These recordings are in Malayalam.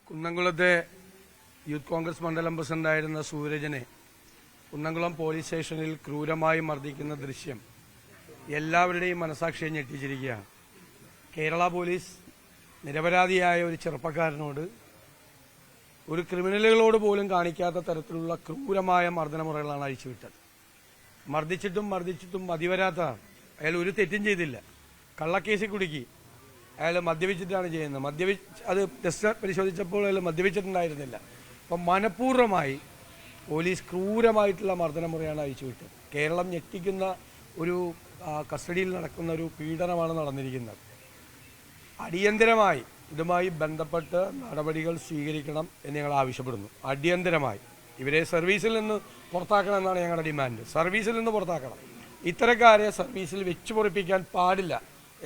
കുന്നംകുളത്തെ യൂത്ത് കോൺഗ്രസ് മണ്ഡലം പ്രസിഡന്റായിരുന്ന സൂരജനെ കുന്നംകുളം പോലീസ് സ്റ്റേഷനിൽ ക്രൂരമായി മർദ്ദിക്കുന്ന ദൃശ്യം എല്ലാവരുടെയും മനസാക്ഷിയെ ഞെട്ടിച്ചിരിക്കുകയാണ്. കേരള പോലീസ് നിരപരാധിയായ ഒരു ചെറുപ്പക്കാരനോട്, ഒരു ക്രിമിനലുകളോട് പോലും കാണിക്കാത്ത തരത്തിലുള്ള ക്രൂരമായ മർദ്ദനമുറകളാണ് അഴിച്ചുവിട്ടത്. മർദ്ദിച്ചിട്ടും മതിവരാത്തതാണ്. അയാൾ ഒരു തെറ്റും ചെയ്തില്ല. കള്ളക്കേസിൽ കുടുക്കി. അയാൾ മദ്യപിച്ചിട്ടാണ് ചെയ്യുന്നത്. അത് ടെസ്റ്റ് പരിശോധിച്ചപ്പോൾ അയാൾ മദ്യപിച്ചിട്ടുണ്ടായിരുന്നില്ല. അപ്പം മനഃപൂർവ്വമായി പോലീസ് ക്രൂരമായിട്ടുള്ള മർദ്ദനമുറയാണ് അഴിച്ചുവിട്ടത്. കേരളം ഞെട്ടിക്കുന്ന ഒരു കസ്റ്റഡിയിൽ നടക്കുന്ന ഒരു പീഡനമാണ് നടന്നിരിക്കുന്നത്. അടിയന്തരമായി ഇതുമായി ബന്ധപ്പെട്ട് നടപടികൾ സ്വീകരിക്കണം എന്ന് ഞങ്ങൾ ആവശ്യപ്പെടുന്നു. അടിയന്തരമായി ഇവരെ സർവീസിൽ നിന്ന് പുറത്താക്കണം എന്നാണ് ഞങ്ങളുടെ ഡിമാൻഡ്. സർവീസിൽ നിന്ന് പുറത്താക്കണം. ഇത്തരക്കാരെ സർവീസിൽ വെച്ചു പൊറിപ്പിക്കാൻ പാടില്ല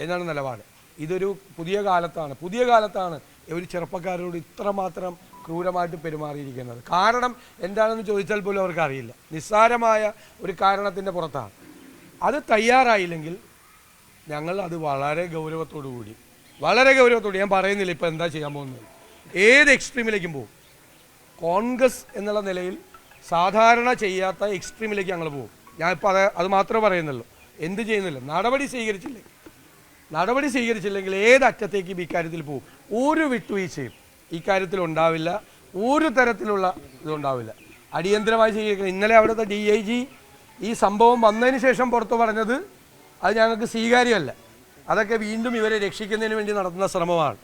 എന്നാണ് നിലപാട്. ഇതൊരു പുതിയ കാലത്താണ് ഒരു ചെറുപ്പക്കാരോട് ഇത്രമാത്രം ക്രൂരമായിട്ട് പെരുമാറിയിരിക്കുന്നത്. കാരണം എന്താണെന്ന് ചോദിച്ചാൽ പോലും അവർക്ക് അറിയില്ല. നിസ്സാരമായ ഒരു കാരണത്തിൻ്റെ പുറത്താണ്. അത് തയ്യാറായില്ലെങ്കിൽ ഞങ്ങൾ അത് വളരെ ഗൗരവത്തോടു ഞാൻ പറയുന്നില്ല ഇപ്പോൾ എന്താ ചെയ്യാൻ പോകുന്നത്. ഏത് എക്സ്ട്രീമിലേക്കും പോകും. കോൺഗ്രസ് എന്നുള്ള നിലയിൽ സാധാരണ ചെയ്യാത്ത എക്സ്ട്രീമിലേക്ക് ഞങ്ങൾ പോകും. ഞാനിപ്പോൾ അത് മാത്രമേ പറയുന്നുള്ളൂ. എന്ത് ചെയ്യുന്നില്ല. നടപടി സ്വീകരിച്ചില്ലെങ്കിൽ ഏത് അറ്റത്തേക്കും ഇക്കാര്യത്തിൽ പോകും. ഒരു വിട്ടുവീഴ്ചയും ഇക്കാര്യത്തിൽ ഉണ്ടാവില്ല. ഒരു തരത്തിലുള്ള ഇതുണ്ടാവില്ല. അടിയന്തരമായി സ്വീകരിക്കണം. ഇന്നലെ അവിടുത്തെ DIG ഈ സംഭവം വന്നതിന് ശേഷം പുറത്തു പറഞ്ഞത് അത് ഞങ്ങൾക്ക് സ്വീകാര്യമല്ല. അതൊക്കെ വീണ്ടും ഇവരെ രക്ഷിക്കുന്നതിന് വേണ്ടി നടത്തുന്ന ശ്രമമാണ്.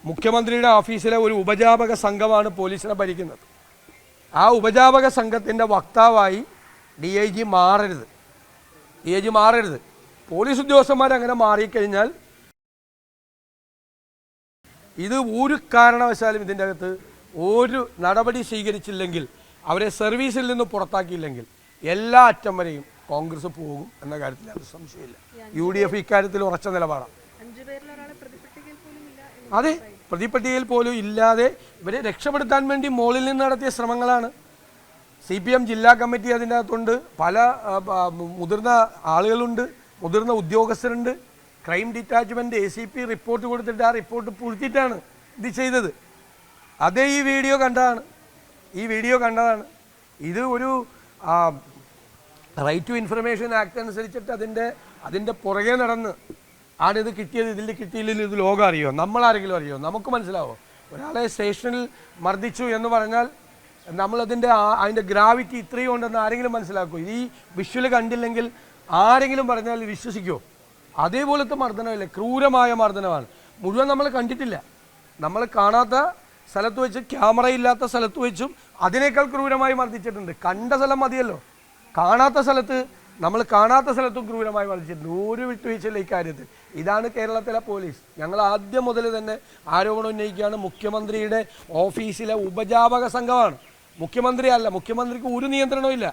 മുഖ്യമന്ത്രിയുടെ ഓഫീസിലെ ഒരു ഉപജാപക സംഘമാണ് പോലീസിനെ ഭരിക്കുന്നത്. ആ ഉപജാപക സംഘത്തിൻ്റെ വക്താവായി DIG മാറരുത്. പോലീസ് ഉദ്യോഗസ്ഥന്മാർ അങ്ങനെ മാറിക്കഴിഞ്ഞാൽ ഇത് ഒരു കാരണവശാലും ഇതിൻ്റെ അകത്ത് ഒരു നടപടി സ്വീകരിച്ചില്ലെങ്കിൽ, അവരെ സർവീസിൽ നിന്ന് പുറത്താക്കിയില്ലെങ്കിൽ എല്ലാ അറ്റം വരെയും കോൺഗ്രസ് പോകും എന്ന കാര്യത്തിൽ അത് സംശയമില്ല. UDF ഇക്കാര്യത്തിൽ ഉറച്ച നിലപാടാണ്. അതെ, പ്രതിപട്ടികയിൽ പോലും ഇല്ലാതെ ഇവരെ രക്ഷപ്പെടുത്താൻ വേണ്ടി മോളിൽ നിന്ന് നടത്തിയ ശ്രമങ്ങളാണ്. CPM ജില്ലാ കമ്മിറ്റി അതിൻ്റെ അകത്തുണ്ട്. പല മുതിർന്ന ആളുകളുണ്ട്, മുതിർന്ന ഉദ്യോഗസ്ഥരുണ്ട്. ക്രൈം ഡിറ്റാച്ച്മെൻറ്റ് ACP റിപ്പോർട്ട് കൊടുത്തിട്ട് ആ റിപ്പോർട്ട് പൂഴ്ത്തിയിട്ടാണ് ഇത് ചെയ്തത്. അതേ ഈ വീഡിയോ കണ്ടതാണ്. ഇത് ഒരു റൈറ്റ് ടു ഇൻഫർമേഷൻ ആക്ട് അനുസരിച്ചിട്ട് അതിൻ്റെ പുറകെ നടന്ന് ആണിത് കിട്ടിയത്. ഇതിൽ കിട്ടിയില്ലെങ്കിൽ ഇത് ലോകം അറിയോ? നമ്മളാരെങ്കിലും അറിയോ? നമുക്ക് മനസ്സിലാവോ? ഒരാളെ സ്റ്റേഷനിൽ മർദ്ദിച്ചു എന്ന് പറഞ്ഞാൽ അതിൻ്റെ ഗ്രാവിറ്റി ഇത്രയും ഉണ്ടെന്ന് ആരെങ്കിലും മനസ്സിലാക്കുമോ? ഈ വിഷ്വൽ കണ്ടില്ലെങ്കിൽ ആരെങ്കിലും പറഞ്ഞാൽ വിശ്വസിക്കുമോ? അതേപോലത്തെ മർദ്ദനമല്ലേ, ക്രൂരമായ മർദ്ദനമാണ്. മുഴുവൻ നമ്മൾ കണ്ടിട്ടില്ല. നമ്മൾ കാണാത്ത സ്ഥലത്ത് വെച്ച്, ക്യാമറ ഇല്ലാത്ത സ്ഥലത്ത് വെച്ചും അതിനേക്കാൾ ക്രൂരമായി മർദ്ദിച്ചിട്ടുണ്ട്. കണ്ട സ്ഥലം മതിയല്ലോ. കാണാത്ത സ്ഥലത്തും ക്രൂരമായി മർദ്ദിച്ചിട്ടുണ്ട്. ഒരു വിട്ടുവീഴ്ചയില്ല ഇക്കാര്യത്തിൽ. ഇതാണ് കേരളത്തിലെ പോലീസ്. ഞങ്ങൾ ആദ്യം മുതൽ തന്നെ ആരോപണം ഉന്നയിക്കുകയാണ്. മുഖ്യമന്ത്രിയുടെ ഓഫീസിലെ ഉപജാപക സംഘമാണ്. മുഖ്യമന്ത്രിക്ക് ഒരു നിയന്ത്രണവും ഇല്ല.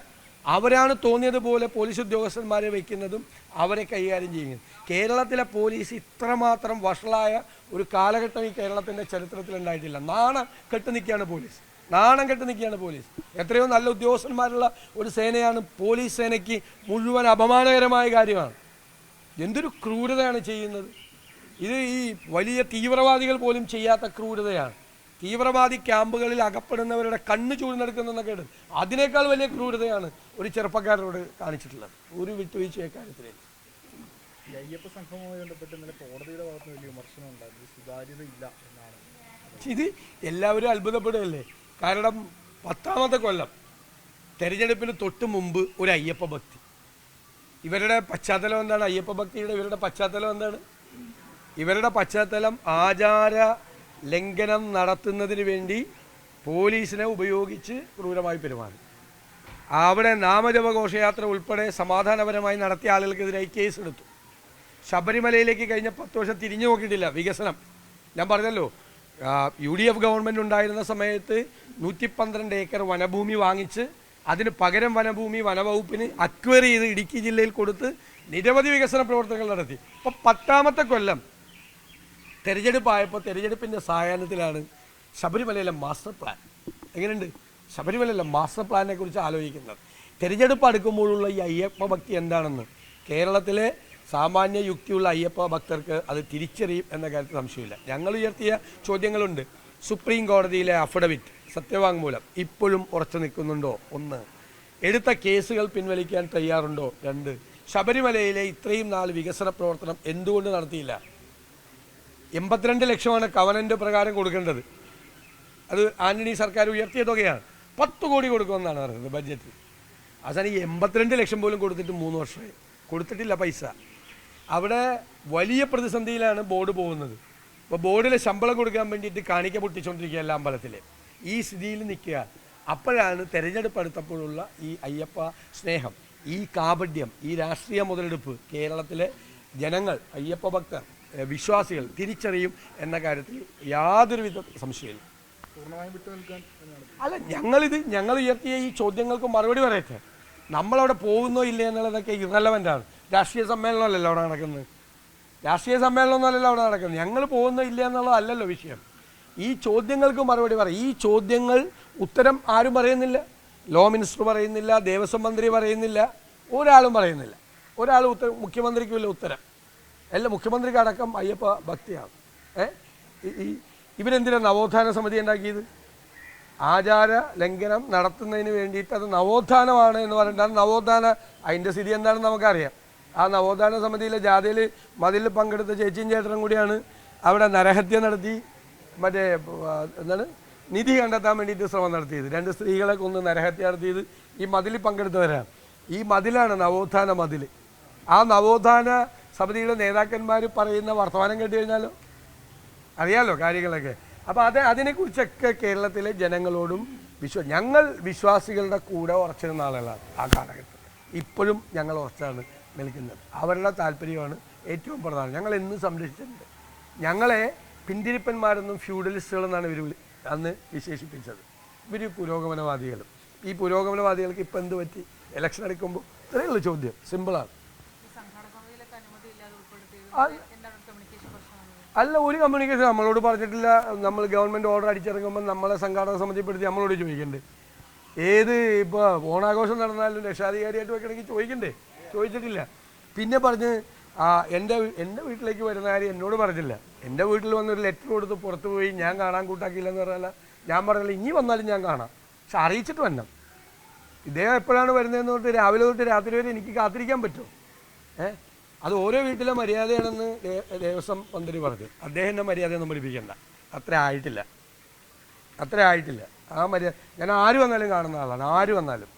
അവരാണ് തോന്നിയതുപോലെ പോലീസ് ഉദ്യോഗസ്ഥന്മാരെ വയ്ക്കുന്നതും അവരെ കൈകാര്യം ചെയ്യുന്നത്. കേരളത്തിലെ പോലീസ് ഇത്രമാത്രം വഷളായ ഒരു കാലഘട്ടം ഈ കേരളത്തിൻ്റെ ചരിത്രത്തിൽ ഉണ്ടായിട്ടില്ല. നാണം കെട്ട് നിൽക്കുകയാണ് പോലീസ്. എത്രയോ നല്ല ഉദ്യോഗസ്ഥന്മാരുള്ള ഒരു സേനയാണ് പോലീസ്. സേനയ്ക്ക് മുഴുവൻ അപമാനകരമായ കാര്യമാണ്. എന്തൊരു ക്രൂരതയാണ് ചെയ്യുന്നത്. ഇത് ഈ വലിയ തീവ്രവാദികൾ പോലും ചെയ്യാത്ത ക്രൂരതയാണ്. തീവ്രവാദി ക്യാമ്പുകളിൽ അകപ്പെടുന്നവരുടെ കണ്ണ് ചൂഴ്ന്നെടുക്കുന്നതൊക്കെ ഉണ്ട്. അതിനേക്കാൾ വലിയ ക്രൂരതയാണ് ഒരു ചെറുപ്പക്കാരനോട് കാണിച്ചിട്ടുള്ളത്. ഒരു വിട്ടുവീഴ്ച കാര്യത്തിൽ അയ്യപ്പ സംഘവുമായി ബന്ധപ്പെട്ട് ഇന്നലെ കോടതിയുടെ ഭാഗത്ത് വലിയ വിമർശനം ഉണ്ടായിരുന്നു. സുതാര്യതയില്ല എന്നാണ്. ഇത് എല്ലാവരും അത്ഭുതപ്പെടുകയല്ലേ. കാരണം 10ാമത്തെ കൊല്ലം തെരഞ്ഞെടുപ്പിന് തൊട്ട് മുമ്പ് ഒരു അയ്യപ്പ ഭക്തി. ഇവരുടെ പശ്ചാത്തലം എന്താണ്? അയ്യപ്പ ഭക്തിയുടെ ഇവരുടെ പശ്ചാത്തലം ആചാര ലംഘനം നടത്തുന്നതിന് വേണ്ടി പോലീസിനെ ഉപയോഗിച്ച് ക്രൂരമായി പെരുമാറി. അവിടെ നാമജപ ഘോഷയാത്ര ഉൾപ്പെടെ സമാധാനപരമായി നടത്തിയ ആളുകൾക്കെതിരായി കേസെടുത്തു. ശബരിമലയിലേക്ക് കഴിഞ്ഞ 10 വർഷം തിരിഞ്ഞു നോക്കിയിട്ടില്ല. വികസനം ഞാൻ പറഞ്ഞല്ലോ. UDF ഗവൺമെൻറ് ഉണ്ടായിരുന്ന സമയത്ത് 112 ഏക്കർ വനഭൂമി വാങ്ങിച്ച് അതിന് പകരം വനവകുപ്പിന് അക്വയർ ചെയ്ത് ഇടുക്കി ജില്ലയിൽ കൊടുത്ത് നിരവധി വികസന പ്രവർത്തനങ്ങൾ നടത്തി. അപ്പോൾ 10ാമത്തെ കൊല്ലം തെരഞ്ഞെടുപ്പായപ്പോൾ തെരഞ്ഞെടുപ്പിൻ്റെ സായാഹ്നത്തിലാണ് ശബരിമലയിലെ മാസ്റ്റർ പ്ലാൻ. എങ്ങനെയുണ്ട്? ശബരിമലയിലെ മാസ്റ്റർ പ്ലാനിനെ കുറിച്ച് ആലോചിക്കുന്നത്. തെരഞ്ഞെടുപ്പ് അടുക്കുമ്പോഴുള്ള ഈ അയ്യപ്പ ഭക്തി എന്താണെന്ന് കേരളത്തിലെ സാമാന്യ യുക്തിയുള്ള അയ്യപ്പ ഭക്തർക്ക് അത് തിരിച്ചറിയും എന്ന കാര്യത്തിൽ സംശയമില്ല. ഞങ്ങൾ ഉയർത്തിയ ചോദ്യങ്ങളുണ്ട്. സുപ്രീം കോടതിയിലെ അഫിഡവിറ്റ് സത്യവാങ്മൂലം ഇപ്പോഴും ഉറച്ചു നിൽക്കുന്നുണ്ടോ? 1. എടുത്ത കേസുകൾ പിൻവലിക്കാൻ തയ്യാറുണ്ടോ? 2. ശബരിമലയിലെ ഇത്രയും നാൾ വികസന പ്രവർത്തനം എന്തുകൊണ്ട് നടത്തിയില്ല? 82 ലക്ഷമാണ് കവനൻ്റ് പ്രകാരം കൊടുക്കേണ്ടത്. അത് ആന്റണി സർക്കാർ ഉയർത്തിയ തുകയാണ്. 10 കോടി കൊടുക്കുമെന്നാണ് പറയുന്നത് ബഡ്ജറ്റ്. അവസാനം ഈ 82 ലക്ഷം പോലും കൊടുത്തിട്ട് 3 വർഷമായി കൊടുത്തിട്ടില്ല പൈസ. അവിടെ വലിയ പ്രതിസന്ധിയിലാണ് ബോർഡ് പോകുന്നത്. അപ്പോൾ ബോർഡിലെ ശമ്പളം കൊടുക്കാൻ വേണ്ടിയിട്ട് കാണിക്ക പൊട്ടിച്ചുകൊണ്ടിരിക്കുക എല്ലാ അമ്പലത്തിൽ. ഈ സ്ഥിതിയിൽ നിൽക്കുക. അപ്പോഴാണ് തെരഞ്ഞെടുപ്പ് അടുത്തപ്പോഴുള്ള ഈ അയ്യപ്പ സ്നേഹം, ഈ കാപഢ്യം, ഈ രാഷ്ട്രീയ മുതലെടുപ്പ് കേരളത്തിലെ ജനങ്ങൾ, അയ്യപ്പ ഭക്തർ, വിശ്വാസികൾ തിരിച്ചറിയും എന്ന കാര്യത്തിൽ യാതൊരുവിധ സംശയമില്ല. അല്ല, ഞങ്ങൾ ഉയർത്തിയ ഈ ചോദ്യങ്ങൾക്ക് മറുപടി പറയട്ടെ. നമ്മളവിടെ പോകുന്നോ ഇല്ല എന്നുള്ളതൊക്കെ ഇറലവൻ്റാണ്. രാഷ്ട്രീയ സമ്മേളനമല്ലല്ലോ അവിടെ നടക്കുന്നത്. രാഷ്ട്രീയ സമ്മേളനമൊന്നുമല്ലല്ലോ അവിടെ നടക്കുന്നത്. ഞങ്ങൾ പോകുന്നോ ഇല്ല എന്നുള്ളതല്ലല്ലോ വിഷയം. ഈ ചോദ്യങ്ങൾക്ക് മറുപടി പറയും. ഈ ചോദ്യങ്ങൾ ഉത്തരം ആരും പറയുന്നില്ല. ലോ മിനിസ്റ്റർ പറയുന്നില്ല, ദേവസ്വം മന്ത്രി പറയുന്നില്ല, ഒരാളും പറയുന്നില്ല. മുഖ്യമന്ത്രിക്കുമില്ല ഉത്തരം. എല്ലാം മുഖ്യമന്ത്രിക്ക് അടക്കം അയ്യപ്പ ഭക്തിയാണ്. ഇവരെന്തിനാണ് നവോത്ഥാന സമിതി ഉണ്ടാക്കിയത്? ആചാര ലംഘനം നടത്തുന്നതിന് വേണ്ടിയിട്ട് അത് നവോത്ഥാനമാണ് എന്ന് പറഞ്ഞിട്ടാണ് നവോത്ഥാന. അതിൻ്റെ സ്ഥിതി എന്താണെന്ന് നമുക്കറിയാം. ആ നവോത്ഥാന സമിതിയിലെ ജാഥയിൽ മതിലിൽ പങ്കെടുത്ത ചേച്ചിയും ചേട്ടനും കൂടിയാണ് അവിടെ നരഹത്യ നടത്തി എന്താണ് നിധി കണ്ടെത്താൻ വേണ്ടിയിട്ട് ശ്രമം നടത്തിയത്. 2 സ്ത്രീകളെ കൊന്ന് നരഹത്യ നടത്തിയത് ഈ മതിലിൽ പങ്കെടുത്തവരാണ്. ഈ മതിലാണ് നവോത്ഥാന മതിൽ. ആ നവോത്ഥാന സമിതിയുടെ നേതാക്കന്മാർ പറയുന്ന വർത്തമാനം കേട്ട് കഴിഞ്ഞാലോ അറിയാലോ കാര്യങ്ങളൊക്കെ. അപ്പോൾ അതിനെക്കുറിച്ചൊക്കെ കേരളത്തിലെ ജനങ്ങളോടും ഞങ്ങൾ വിശ്വാസികളുടെ കൂടെ ഉറച്ചിരുന്ന ആളുകളാണ് ആ കാലഘട്ടത്തിൽ. ഇപ്പോഴും ഞങ്ങൾ ഉറച്ചാണ് നിൽക്കുന്നത്. അവരുടെ താല്പര്യമാണ് ഏറ്റവും പ്രധാനം. ഞങ്ങൾ എന്നും സംരക്ഷിച്ചിട്ടുണ്ട്. ഞങ്ങളെ പിന്തിരിപ്പന്മാരെന്നും ഫ്യൂഡലിസ്റ്റുകളെന്നാണ് ഇവർ അന്ന് വിശേഷിപ്പിച്ചത്. ഇവർ പുരോഗമനവാദികളും. ഈ പുരോഗമനവാദികൾക്ക് ഇപ്പം എന്ത് പറ്റി? ഇലക്ഷൻ എടുക്കുമ്പോൾ ഇത്രയുള്ള ചോദ്യം സിമ്പിളാണ്. അല്ല, ഒരു കമ്മ്യൂണിക്കേഷൻ നമ്മളോട് പറഞ്ഞിട്ടില്ല. നമ്മൾ ഗവൺമെൻറ് ഓർഡർ അടിച്ചിറങ്ങുമ്പോൾ നമ്മളെ സംഘാടക സമിതിപ്പെടുത്തി നമ്മളോട് ചോദിക്കണ്ടേ? ഇപ്പോൾ ഓണാഘോഷം നടന്നാലും രക്ഷാധികാരിയായിട്ട് വെക്കണമെങ്കിൽ ചോദിക്കണ്ടേ? ചോദിച്ചിട്ടില്ല. പിന്നെ പറഞ്ഞ് എൻ്റെ വീട്ടിലേക്ക് വരുന്ന കാര്യം എന്നോട് പറഞ്ഞില്ല. എൻ്റെ വീട്ടിൽ വന്നൊരു ലെറ്റർ കൊടുത്ത് പുറത്ത് പോയി ഞാൻ കാണാൻ കൂട്ടാക്കിയില്ലെന്ന് പറഞ്ഞാൽ ഞാൻ പറഞ്ഞില്ല, ഇനി വന്നാലും ഞാൻ കാണാം, പക്ഷെ അറിയിച്ചിട്ട് വരണം. ഇദ്ദേഹം എപ്പോഴാണ് വരുന്നതെന്ന് തൊട്ട് രാവിലെ തൊട്ട് രാത്രി വരെ എനിക്ക് കാത്തിരിക്കാൻ പറ്റുമോ? അത് ഓരോ വീട്ടിലെ മര്യാദയാണെന്ന് ദേവസ്വം മന്ത്രി പറഞ്ഞു. അദ്ദേഹത്തിൻ്റെ മര്യാദയൊന്നും പഠിപ്പിക്കണ്ട. അത്ര ആയിട്ടില്ല. ആ മര്യാദ ഞാൻ ആര് വന്നാലും കാണുന്ന ആളാണ്. ആര് വന്നാലും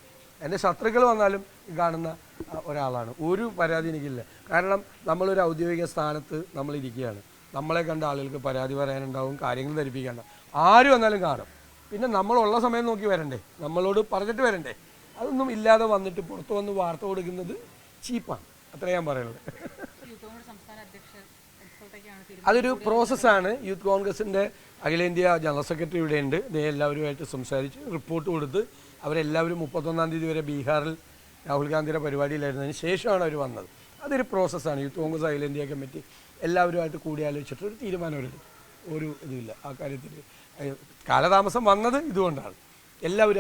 എൻ്റെ ശത്രുക്കൾ വന്നാലും കാണുന്ന ഒരാളാണ്. ഒരു പരാതി എനിക്കില്ല. കാരണം നമ്മളൊരു ഔദ്യോഗിക സ്ഥാനത്ത് നമ്മളിരിക്കുകയാണ്. നമ്മളെ കണ്ട ആളുകൾക്ക് പരാതി പറയാനുണ്ടാവും, കാര്യങ്ങൾ ധരിപ്പിക്കാനുണ്ടാവും. ആര് വന്നാലും കാണും. പിന്നെ നമ്മളുള്ള സമയം നോക്കി വരണ്ടേ? നമ്മളോട് പറഞ്ഞിട്ട് വരണ്ടേ? അതൊന്നും ഇല്ലാതെ വന്നിട്ട് പുറത്തു വന്ന് വാർത്ത കൊടുക്കുന്നത് ചീപ്പാണ്. അത്ര ഞാൻ പറയുന്നത്. അതൊരു പ്രോസസ്സാണ്. യൂത്ത് കോൺഗ്രസിൻ്റെ അഖിലേന്ത്യാ ജനറൽ സെക്രട്ടറി ഇവിടെയുണ്ട്. എല്ലാവരുമായിട്ട് സംസാരിച്ച് റിപ്പോർട്ട് കൊടുത്ത് അവരെല്ലാവരും 31-ാം തീയതി വരെ ബീഹാറിൽ രാഹുൽ ഗാന്ധിയുടെ പരിപാടിയിലായിരുന്നതിന് ശേഷമാണ് അവർ വന്നത്. അതൊരു പ്രോസസ്സാണ്. യൂത്ത് കോൺഗ്രസ് അഖിലേന്ത്യാ കമ്മിറ്റി എല്ലാവരുമായിട്ട് കൂടിയാലോചിച്ചിട്ട് ഒരു തീരുമാനമെടുക്കും. ഒരു ഇതുമില്ല ആ കാര്യത്തിൽ. കാലതാമസം വന്നത് ഇതുകൊണ്ടാണ്.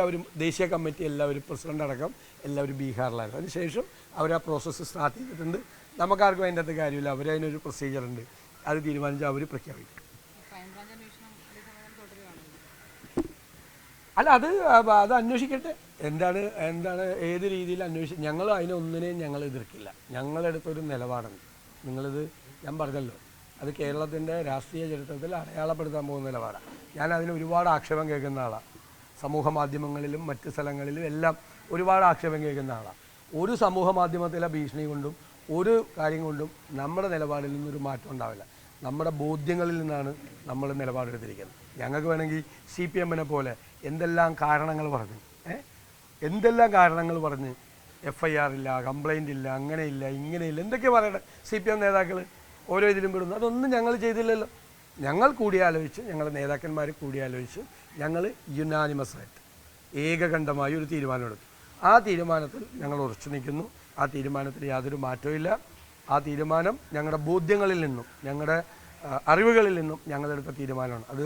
അവരും ദേശീയ കമ്മിറ്റി എല്ലാവരും പ്രസിഡന്റ് അടക്കം എല്ലാവരും ബീഹാറിലായിരുന്നു. അതിനുശേഷം അവർ ആ പ്രോസസ്സ് സ്റ്റാർട്ട് ചെയ്തിട്ടുണ്ട്. നമുക്കാർക്കും അതിൻ്റെ അകത്ത് കാര്യമില്ല. അവരതിനൊരു പ്രൊസീജിയറുണ്ട്. അത് തീരുമാനിച്ചാൽ അവർ പ്രഖ്യാപിക്കും. അല്ല, അത് അന്വേഷിക്കട്ടെ. എന്താണ് ഏത് രീതിയിൽ ഞങ്ങൾ അതിനൊന്നിനെയും ഞങ്ങൾ എതിർക്കില്ല. ഞങ്ങളെടുത്തൊരു നിലപാടുണ്ട്. ഞാൻ പറഞ്ഞല്ലോ, അത് കേരളത്തിൻ്റെ രാഷ്ട്രീയ ചരിത്രത്തിൽ അടയാളപ്പെടുത്താൻ പോകുന്ന നിലപാടാണ്. ഞാൻ അതിന് ഒരുപാട് ആക്ഷേപം കേൾക്കുന്ന ആളാണ്. സമൂഹ മാധ്യമങ്ങളിലും മറ്റ് സ്ഥലങ്ങളിലും എല്ലാം ഒരുപാട് ആക്ഷേപം കേൾക്കുന്ന ആളാണ്. ഒരു സമൂഹ മാധ്യമത്തിലെ ഭീഷണി കൊണ്ടും ഒരു കാര്യം കൊണ്ടും നമ്മുടെ നിലപാടിൽ നിന്നൊരു മാറ്റം ഉണ്ടാവില്ല. നമ്മുടെ ബോധ്യങ്ങളിൽ നിന്നാണ് നമ്മൾ നിലപാടെടുത്തിരിക്കുന്നത്. ഞങ്ങൾക്ക് വേണമെങ്കിൽ CPM-നെ പോലെ എന്തെല്ലാം കാരണങ്ങൾ പറഞ്ഞ് FIR ഇല്ല, കംപ്ലൈൻ്റ് ഇല്ല, അങ്ങനെയില്ല, ഇങ്ങനെയില്ല, എന്തൊക്കെ പറയട്ടെ. CPM നേതാക്കൾ ഓരോ ഇതിലും വിടുന്നു. അതൊന്നും ഞങ്ങൾ ചെയ്തില്ലല്ലോ. ഞങ്ങൾ കൂടിയാലോചിച്ച്, ഞങ്ങളുടെ നേതാക്കന്മാർ കൂടിയാലോചിച്ച് ഞങ്ങൾ യുനാനിമസായിട്ട് ഏകകണ്ഠമായി ഒരു തീരുമാനമെടുത്തു. ആ തീരുമാനത്തിൽ ഞങ്ങൾ ഉറച്ചു നിൽക്കുന്നു. ആ തീരുമാനത്തിൽ യാതൊരു മാറ്റവും. ആ തീരുമാനം ഞങ്ങളുടെ ബോധ്യങ്ങളിൽ നിന്നും ഞങ്ങളുടെ അറിവുകളിൽ നിന്നും ഞങ്ങളെടുത്ത തീരുമാനമാണ്. അത്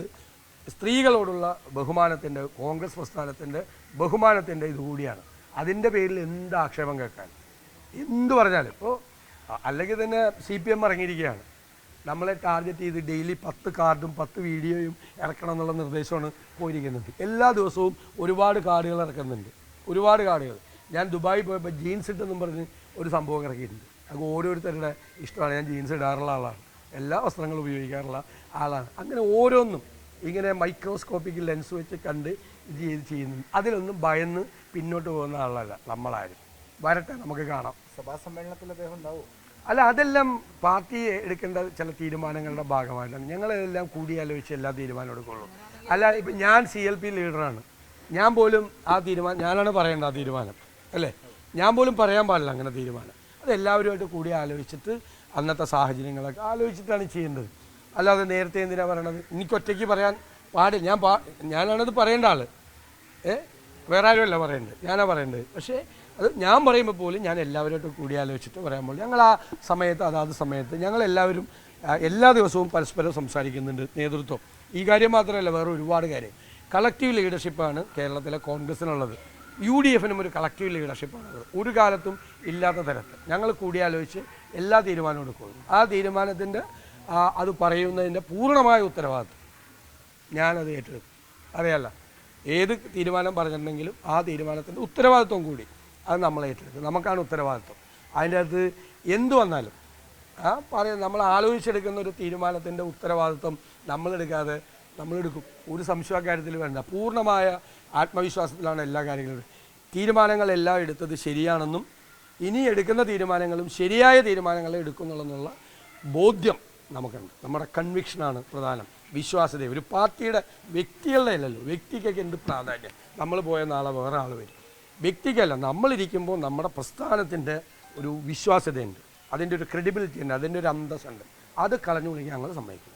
സ്ത്രീകളോടുള്ള ബഹുമാനത്തിൻ്റെ, കോൺഗ്രസ് പ്രസ്ഥാനത്തിൻ്റെ ബഹുമാനത്തിൻ്റെ ഇതുകൂടിയാണ്. അതിൻ്റെ പേരിൽ എന്ത് ആക്ഷേപം കേൾക്കാൻ എന്ത് പറഞ്ഞാലും. അല്ലെങ്കിൽ തന്നെ CPM ഇറങ്ങിയിരിക്കുകയാണ്. നമ്മളെ ടാർഗറ്റ് ചെയ്ത് ഡെയിലി 10 കാർഡും 10 വീഡിയോയും ഇറക്കണം എന്നുള്ള നിർദ്ദേശമാണ് പോയിരിക്കുന്നത്. എല്ലാ ദിവസവും ഒരുപാട് കാർഡുകൾ ഇറക്കുന്നുണ്ട്, ഒരുപാട് കാർഡുകൾ. ഞാൻ ദുബായി പോയപ്പോൾ ജീൻസ് ഇട്ടെന്നും പറഞ്ഞ് ഒരു സംഭവം ഇറക്കിയിട്ടുണ്ട്. അത് ഓരോരുത്തരുടെ ഇഷ്ടമാണ്. ഞാൻ ജീൻസ് ഇടാറുള്ള ആളാണ്, എല്ലാ വസ്ത്രങ്ങളും ഉപയോഗിക്കാറുള്ള ആളാണ്. അങ്ങനെ ഓരോന്നും ഇങ്ങനെ മൈക്രോസ്കോപ്പിക് ലെൻസ് വെച്ച് കണ്ട് ഇത് ചെയ്യുന്നു. അതിലൊന്നും ഭയന്ന് പിന്നോട്ട് പോകുന്ന ആളല്ല നമ്മളാരും. വരട്ടെ, നമുക്ക് കാണാം. സഭാ സമ്മേളനത്തിൽ അദ്ദേഹം ഉണ്ടാവും. അല്ല, അതെല്ലാം പാർട്ടി എടുക്കേണ്ട ചില തീരുമാനങ്ങളുടെ ഭാഗമായിട്ടാണ്. ഞങ്ങളെല്ലാം കൂടിയാലോചിച്ച് എല്ലാ തീരുമാനം എടുക്കുള്ളൂ. അല്ല, ഇപ്പം ഞാൻ CLP ലീഡറാണ്, ഞാൻ പോലും ആ തീരുമാനം ഞാനാണ് പറയേണ്ട ആ തീരുമാനം, അല്ലേ? ഞാൻ പോലും പറയാൻ പാടില്ല അങ്ങനെ തീരുമാനം. അത് എല്ലാവരുമായിട്ട് കൂടി ആലോചിച്ചിട്ട് അന്നത്തെ സാഹചര്യങ്ങളൊക്കെ ആലോചിച്ചിട്ടാണ് ചെയ്യേണ്ടത്. അല്ലാതെ നേരത്തെ എന്തിനാണ് പറയണത്? എനിക്കൊറ്റയ്ക്ക് പറയാൻ പാടില്ല. ഞാനാണത് പറയേണ്ട ആൾ, വേറെ ആരുമല്ല പറയേണ്ടത്, ഞാനാണ് പറയേണ്ടത്. പക്ഷേ അത് ഞാൻ പറയുമ്പോൾ പോലും ഞാൻ എല്ലാവരുമായിട്ട് കൂടി ആലോചിച്ചിട്ട് പറയാൻ പോലും. ഞങ്ങൾ ആ സമയത്ത് അതാത് സമയത്ത് ഞങ്ങളെല്ലാവരും എല്ലാ ദിവസവും പരസ്പരം സംസാരിക്കുന്നുണ്ട് നേതൃത്വം. ഈ കാര്യം മാത്രമല്ല, വേറെ ഒരുപാട് കാര്യം. കളക്റ്റീവ് ലീഡർഷിപ്പാണ് കേരളത്തിലെ കോൺഗ്രസിനുള്ളത്. UDFനും ഒരു കളക്റ്റീവ് ലീഡർഷിപ്പാണുള്ളത്. ഒരു കാലത്തും ഇല്ലാത്ത തരത്തിൽ ഞങ്ങൾ കൂടിയാലോചിച്ച് എല്ലാ തീരുമാനവും എടുക്കുകയുള്ളൂ. ആ തീരുമാനത്തിൻ്റെ അത് പറയുന്നതിൻ്റെ പൂർണ്ണമായ ഉത്തരവാദിത്വം ഞാനത് ഏറ്റെടുക്കും. അറിയാമല്ല, ഏത് തീരുമാനം പറഞ്ഞിട്ടുണ്ടെങ്കിലും ആ തീരുമാനത്തിൻ്റെ ഉത്തരവാദിത്വം കൂടി അത് നമ്മൾ ഏറ്റെടുക്കും. നമുക്കാണ് ഉത്തരവാദിത്വം. അതിൻ്റെ അകത്ത് എന്തു വന്നാലും നമ്മൾ ആലോചിച്ചെടുക്കുന്ന ഒരു തീരുമാനത്തിൻ്റെ ഉത്തരവാദിത്വം നമ്മളെടുക്കാതെ നമ്മളെടുക്കും. ഒരു സംശയ കാര്യത്തിൽ വേണ്ട. പൂർണ്ണമായ ആത്മവിശ്വാസത്തിലാണ് എല്ലാ കാര്യങ്ങളും. തീരുമാനങ്ങളെല്ലാം എടുത്തത് ശരിയാണെന്നും ഇനി എടുക്കുന്ന തീരുമാനങ്ങളും ശരിയായ തീരുമാനങ്ങളെ എടുക്കുന്നുള്ളെന്നുള്ള ബോധ്യം നമുക്കുണ്ട്. നമ്മുടെ കൺവിക്ഷനാണ് പ്രധാനം. വിശ്വാസ്യത. ഒരു പാർട്ടിയുടെ വ്യക്തികളുടെ അല്ലല്ലോ. വ്യക്തിക്കൊക്കെ എന്ത് പ്രാധാന്യം? നമ്മൾ പോയ നാളെ വേറെ ആൾ വരും. വ്യക്തിക്കല്ല, നമ്മളിരിക്കുമ്പോൾ നമ്മുടെ പ്രസ്ഥാനത്തിൻ്റെ ഒരു വിശ്വാസ്യതയുണ്ട്, അതിൻ്റെ ഒരു ക്രെഡിബിലിറ്റി ഉണ്ട്, അതിൻ്റെ ഒരു അന്തസ്സുണ്ട്. അത് കളഞ്ഞു വിളിക്കാൻ ഞങ്ങൾ സമ്മതിക്കും.